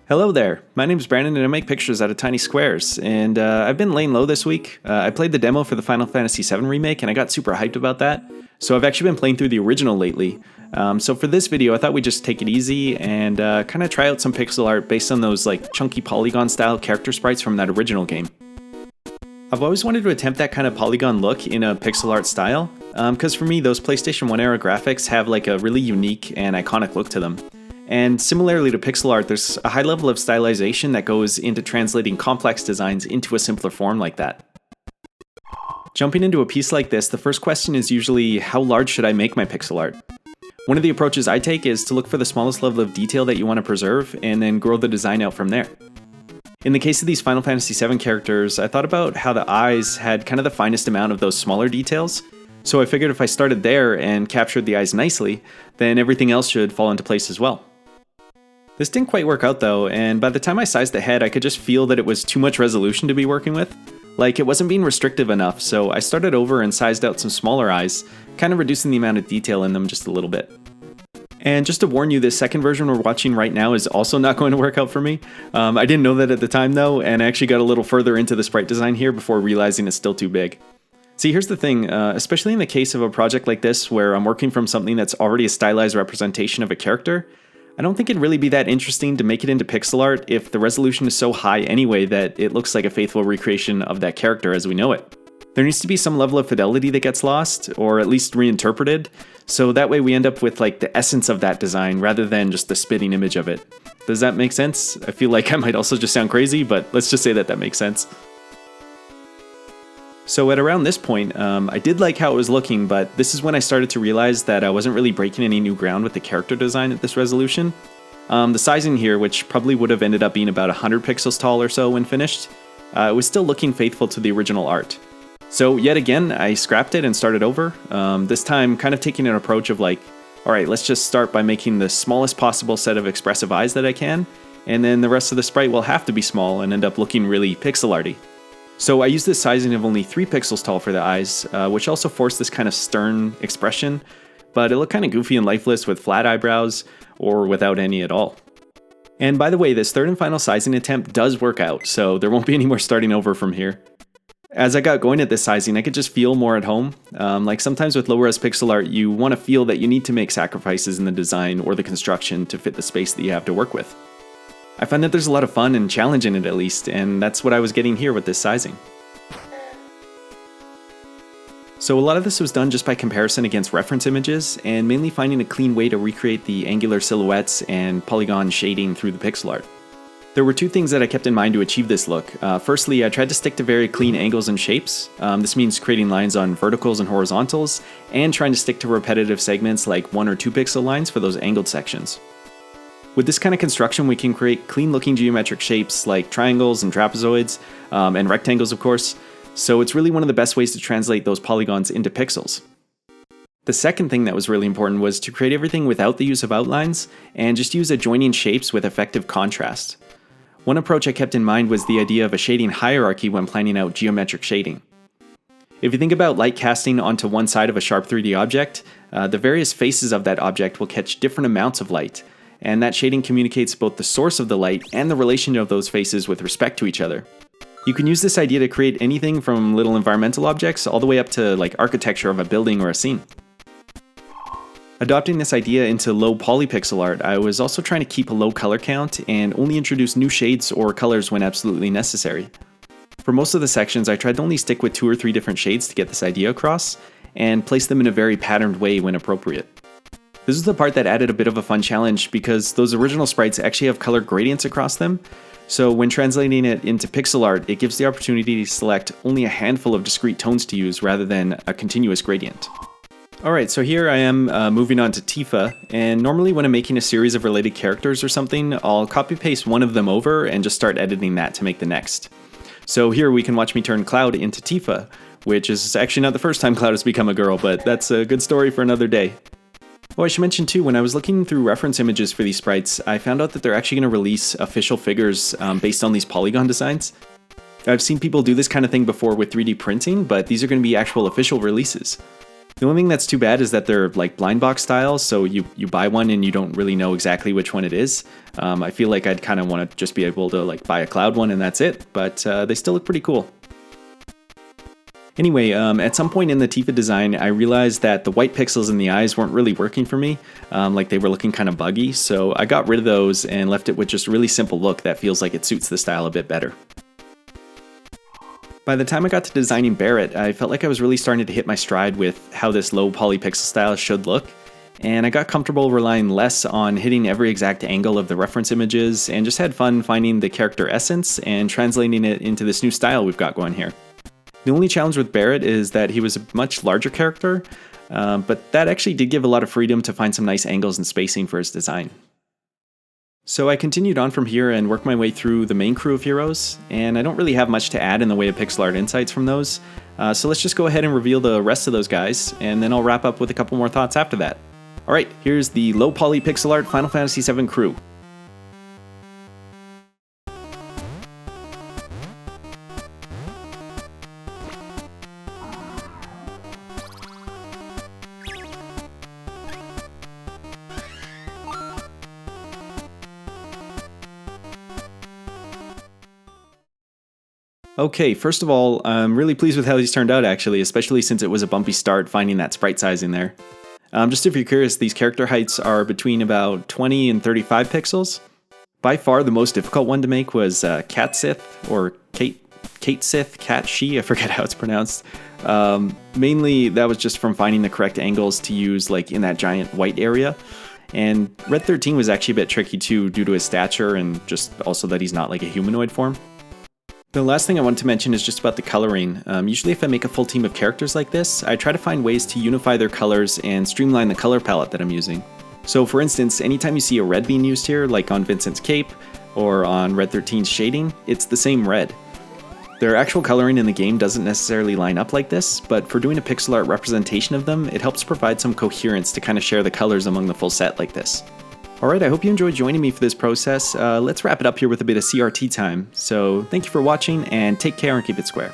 Hello there, my name's Brandon and I make pictures out of tiny squares, and I've been laying low this week. I played the demo for the Final Fantasy VII remake and I got super hyped about that, so I've actually been playing through the original lately. So for this video I thought we'd just take it easy and kind of try out some pixel art based on those like chunky polygon style character sprites from that original game. I've always wanted to attempt that kind of polygon look in a pixel art style, because for me those PlayStation 1 era graphics have like a really unique and iconic look to them. And similarly to pixel art, there's a high level of stylization that goes into translating complex designs into a simpler form like that. Jumping into a piece like this, the first question is usually, how large should I make my pixel art? One of the approaches I take is to look for the smallest level of detail that you want to preserve, and then grow the design out from there. In the case of these Final Fantasy VII characters, I thought about how the eyes had kind of the finest amount of those smaller details, so I figured if I started there and captured the eyes nicely, then everything else should fall into place as well. This didn't quite work out though, and by the time I sized the head, I could just feel that it was too much resolution to be working with. Like, it wasn't being restrictive enough, so I started over and sized out some smaller eyes, kind of reducing the amount of detail in them just a little bit. And just to warn you, this second version we're watching right now is also not going to work out for me. I didn't know that at the time though, and I actually got a little further into the sprite design here before realizing it's still too big. See, here's the thing, especially in the case of a project like this where I'm working from something that's already a stylized representation of a character, I don't think it'd really be that interesting to make it into pixel art if the resolution is so high anyway that it looks like a faithful recreation of that character as we know it. There needs to be some level of fidelity that gets lost, or at least reinterpreted, so that way we end up with like the essence of that design rather than just the spitting image of it. Does that make sense? I feel like I might also just sound crazy, but let's just say that that makes sense. So at around this point, I did like how it was looking, but this is when I started to realize that I wasn't really breaking any new ground with the character design at this resolution. The sizing here, which probably would have ended up being about 100 pixels tall or so when finished, was still looking faithful to the original art. So yet again, I scrapped it and started over, this time kind of taking an approach of like, alright, let's just start by making the smallest possible set of expressive eyes that I can, and then the rest of the sprite will have to be small and end up looking really pixel arty. So I used this sizing of only 3 pixels tall for the eyes, which also forced this kind of stern expression, but it looked kind of goofy and lifeless with flat eyebrows, or without any at all. And by the way, this third and final sizing attempt does work out, so there won't be any more starting over from here. As I got going at this sizing, I could just feel more at home. Like sometimes with low-res pixel art, you want to feel that you need to make sacrifices in the design or the construction to fit the space that you have to work with. I find that there's a lot of fun and challenge in it at least, and that's what I was getting here with this sizing. So a lot of this was done just by comparison against reference images, and mainly finding a clean way to recreate the angular silhouettes and polygon shading through the pixel art. There were 2 things that I kept in mind to achieve this look. Firstly, I tried to stick to very clean angles and shapes. This means creating lines on verticals and horizontals, and trying to stick to repetitive segments like 1 or 2 pixel lines for those angled sections. With this kind of construction, we can create clean-looking geometric shapes like triangles and trapezoids, and rectangles of course, so it's really one of the best ways to translate those polygons into pixels. The second thing that was really important was to create everything without the use of outlines, and just use adjoining shapes with effective contrast. One approach I kept in mind was the idea of a shading hierarchy when planning out geometric shading. If you think about light casting onto one side of a sharp 3D object, the various faces of that object will catch different amounts of light, and that shading communicates both the source of the light and the relation of those faces with respect to each other. You can use this idea to create anything from little environmental objects all the way up to like architecture of a building or a scene. Adopting this idea into low polypixel art, I was also trying to keep a low color count and only introduce new shades or colors when absolutely necessary. For most of the sections, I tried to only stick with 2 or 3 different shades to get this idea across, and place them in a very patterned way when appropriate. This is the part that added a bit of a fun challenge because those original sprites actually have color gradients across them, so when translating it into pixel art, it gives the opportunity to select only a handful of discrete tones to use rather than a continuous gradient. Alright, so here I am moving on to Tifa, and normally when I'm making a series of related characters or something, I'll copy paste one of them over and just start editing that to make the next. So here we can watch me turn Cloud into Tifa, which is actually not the first time Cloud has become a girl, but that's a good story for another day. Oh, I should mention too, when I was looking through reference images for these sprites, I found out that they're actually going to release official figures based on these polygon designs. I've seen people do this kind of thing before with 3D printing, but these are going to be actual official releases. The only thing that's too bad is that they're like blind box style, so you buy one and you don't really know exactly which one it is. I feel like I'd kind of want to just be able to like buy a cloud one and that's it, but they still look pretty cool. Anyway, at some point in the Tifa design, I realized that the white pixels in the eyes weren't really working for me, like they were looking kind of buggy, so I got rid of those and left it with just a really simple look that feels like it suits the style a bit better. By the time I got to designing Barret, I felt like I was really starting to hit my stride with how this low poly pixel style should look, and I got comfortable relying less on hitting every exact angle of the reference images and just had fun finding the character essence and translating it into this new style we've got going here. The only challenge with Barret is that he was a much larger character, but that actually did give a lot of freedom to find some nice angles and spacing for his design. So I continued on from here and worked my way through the main crew of heroes, and I don't really have much to add in the way of pixel art insights from those, so let's just go ahead and reveal the rest of those guys, and then I'll wrap up with a couple more thoughts after that. Alright, here's the low poly pixel art Final Fantasy VII crew. Okay, first of all, I'm really pleased with how these turned out actually, especially since it was a bumpy start finding that sprite size in there. Just if you're curious, these character heights are between about 20 and 35 pixels. By far the most difficult one to make was Cat Sith, or Kate Sith, Cat She, I forget how it's pronounced. Mainly that was just from finding the correct angles to use like in that giant white area. And Red 13 was actually a bit tricky too due to his stature and just also that he's not like a humanoid form. The last thing I wanted to mention is just about the coloring. Usually if I make a full team of characters like this, I try to find ways to unify their colors and streamline the color palette that I'm using. So for instance, anytime you see a red being used here, like on Vincent's cape, or on Red 13's shading, it's the same red. Their actual coloring in the game doesn't necessarily line up like this, but for doing a pixel art representation of them, it helps provide some coherence to kind of share the colors among the full set like this. Alright, I hope you enjoyed joining me for this process. Let's wrap it up here with a bit of CRT time. So thank you for watching, and take care and keep it square.